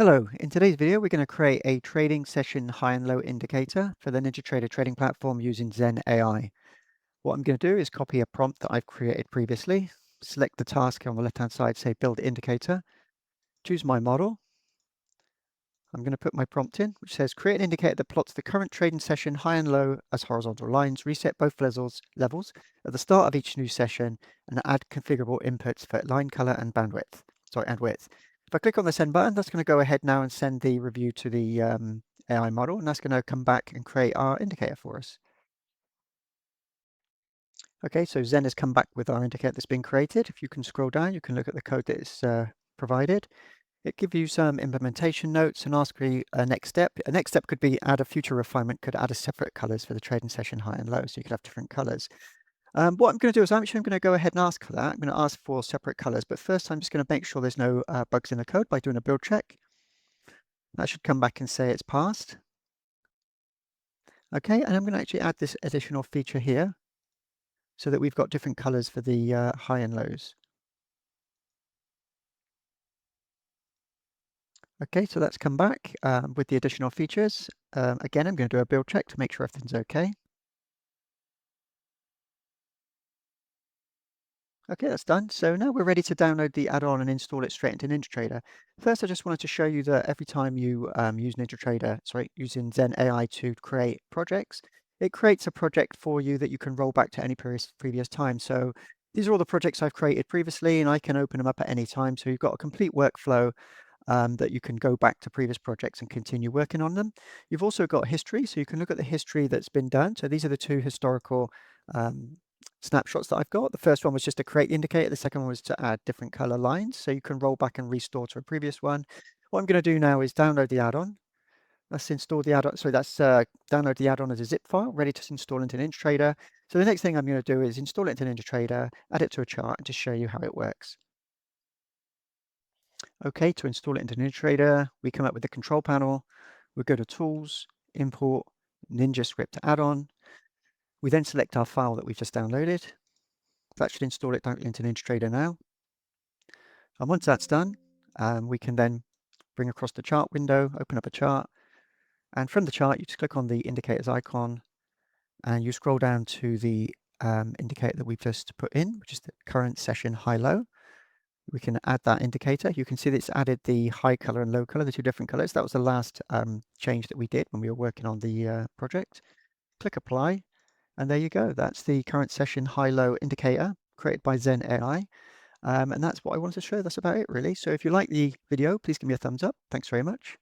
Hello, in today's video we're going to create a trading session high and low indicator for the NinjaTrader trading platform using Xen AI. What I'm going to do is copy a prompt that I've created previously, select the task on the left hand side, say build indicator, choose my model. I'm going to put my prompt in, which says create an indicator that plots the current trading session high and low as horizontal lines, reset both levels at the start of each new session, and add configurable inputs for line color and and width. If I click on the send button, that's going to go ahead now and send the review to the AI model, and that's going to come back and create our indicator for us. Okay, so Xen has come back with our indicator that's been created. If you can scroll down, you can look at the code that is provided. It gives you some implementation notes and asks you a next step. A next step could be add a future refinement, could add a separate colors for the trading session high and low, so you could have different colors. What I'm going to do is I'm going to go ahead and ask for that. I'm going to ask for separate colors, but first I'm just going to make sure there's no bugs in the code by doing a build check. That should come back and say it's passed. Okay, and I'm going to actually add this additional feature here so that we've got different colors for the high and lows. Okay, so that's come back with the additional features. Again, I'm going to do a build check to make sure everything's okay. Okay, that's done. So now we're ready to download the add-on and install it straight into NinjaTrader. First, I just wanted to show you that every time you use using Xen AI to create projects, it creates a project for you that you can roll back to any previous time. So these are all the projects I've created previously, and I can open them up at any time. So you've got a complete workflow that you can go back to previous projects and continue working on them. You've also got history, so you can look at the history that's been done. So these are the two historical snapshots that I've got. The first one was just to create the indicator. The second one was to add different color lines. So you can roll back and restore to a previous one. What I'm going to do now is download the add-on. Let's install the add-on. Sorry, that's download the add-on as a zip file, ready to install into NinjaTrader. So the next thing I'm going to do is install it into NinjaTrader, add it to a chart, and just show you how it works. Okay, to install it into NinjaTrader, we come up with the control panel. We go to Tools, Import, NinjaScript add-on. We then select our file that we've just downloaded. That should install it directly into NinjaTrader now. And once that's done, we can then bring across the chart window, open up a chart, and from the chart, you just click on the indicators icon, and you scroll down to the indicator that we've just put in, which is the current session high-low. We can add that indicator. You can see that it's added the high color and low color, the two different colors. That was the last change that we did when we were working on the project. Click apply, and there you go. That's the current session high-low indicator created by Xen AI. And that's what I wanted to show. That's about it, really. So if you like the video, please give me a thumbs up. Thanks very much.